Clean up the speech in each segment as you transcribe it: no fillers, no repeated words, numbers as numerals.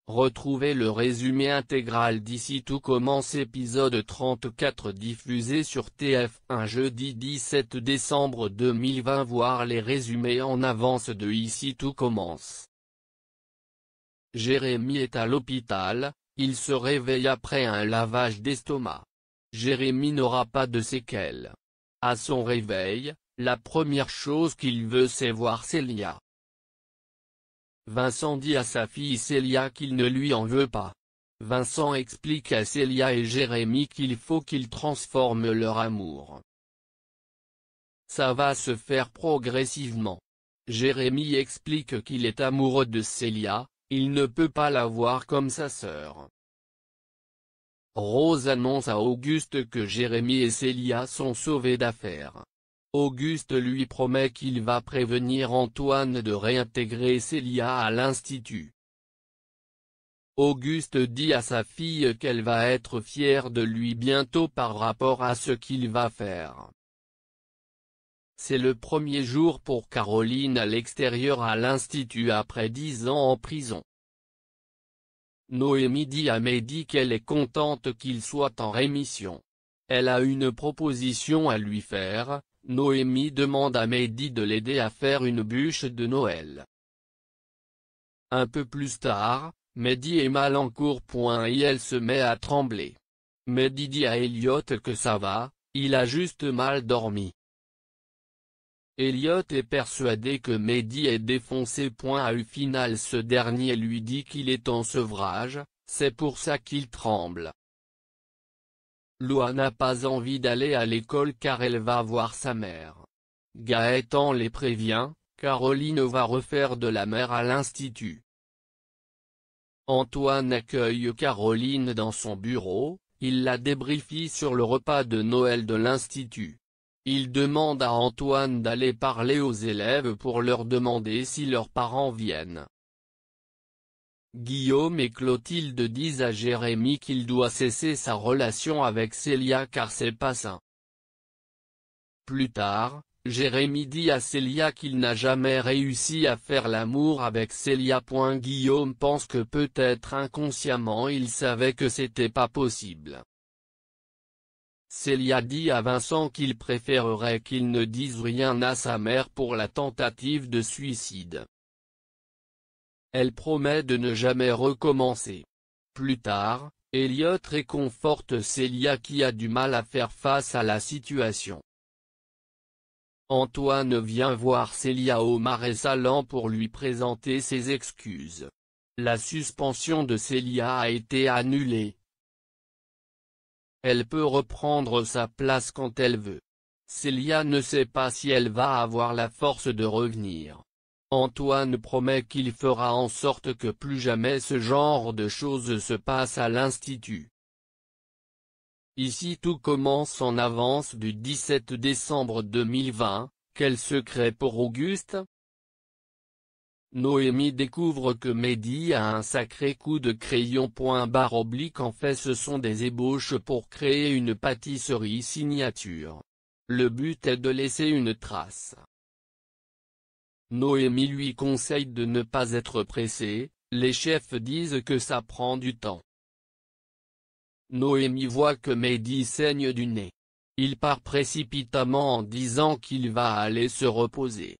Retrouvez le résumé intégral d'Ici Tout Commence épisode 34 diffusé sur TF1 jeudi 17 décembre 2020. Voir les résumés en avance de Ici Tout Commence. Jérémy est à l'hôpital, il se réveille après un lavage d'estomac. Jérémy n'aura pas de séquelles. À son réveil, la première chose qu'il veut c'est voir Célia. Vincent dit à sa fille Célia qu'il ne lui en veut pas. Vincent explique à Célia et Jérémy qu'il faut qu'ils transforment leur amour. Ça va se faire progressivement. Jérémy explique qu'il est amoureux de Célia, il ne peut pas la voir comme sa sœur. Rose annonce à Auguste que Jérémy et Célia sont sauvés d'affaires. Auguste lui promet qu'il va prévenir Antoine de réintégrer Célia à l'institut. Auguste dit à sa fille qu'elle va être fière de lui bientôt par rapport à ce qu'il va faire. C'est le premier jour pour Caroline à l'extérieur à l'institut après 10 ans en prison. Noémie dit à Mehdi qu'elle est contente qu'il soit en rémission. Elle a une proposition à lui faire. Noémie demande à Mehdi de l'aider à faire une bûche de Noël. Un peu plus tard, Mehdi est mal en cours. Et elle se met à trembler. Mehdi dit à Elliot que ça va, il a juste mal dormi. Elliot est persuadé que Mehdi est défoncé. Au final ce dernier lui dit qu'il est en sevrage, c'est pour ça qu'il tremble. Loa n'a pas envie d'aller à l'école car elle va voir sa mère. Gaëtan les prévient, Caroline va refaire de la mère à l'institut. Antoine accueille Caroline dans son bureau, il la débriefie sur le repas de Noël de l'institut. Il demande à Antoine d'aller parler aux élèves pour leur demander si leurs parents viennent. Guillaume et Clotilde disent à Jérémy qu'il doit cesser sa relation avec Célia car c'est pas sain. Plus tard, Jérémy dit à Célia qu'il n'a jamais réussi à faire l'amour avec Célia. Guillaume pense que peut-être inconsciemment il savait que c'était pas possible. Célia dit à Vincent qu'il préférerait qu'il ne dise rien à sa mère pour la tentative de suicide. Elle promet de ne jamais recommencer. Plus tard, Elliot réconforte Célia qui a du mal à faire face à la situation. Antoine vient voir Célia au Marais Salants pour lui présenter ses excuses. La suspension de Célia a été annulée. Elle peut reprendre sa place quand elle veut. Célia ne sait pas si elle va avoir la force de revenir. Antoine promet qu'il fera en sorte que plus jamais ce genre de choses se passe à l'institut. Ici tout commence en avance du 17 décembre 2020, quel secret pour Auguste? Noémie découvre que Mehdi a un sacré coup de crayon. En fait ce sont des ébauches pour créer une pâtisserie signature. Le but est de laisser une trace. Noémie lui conseille de ne pas être pressé, les chefs disent que ça prend du temps. Noémie voit que Mehdi saigne du nez. Il part précipitamment en disant qu'il va aller se reposer.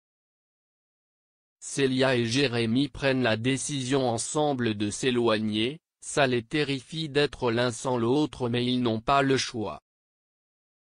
Célia et Jérémy prennent la décision ensemble de s'éloigner, ça les terrifie d'être l'un sans l'autre mais ils n'ont pas le choix.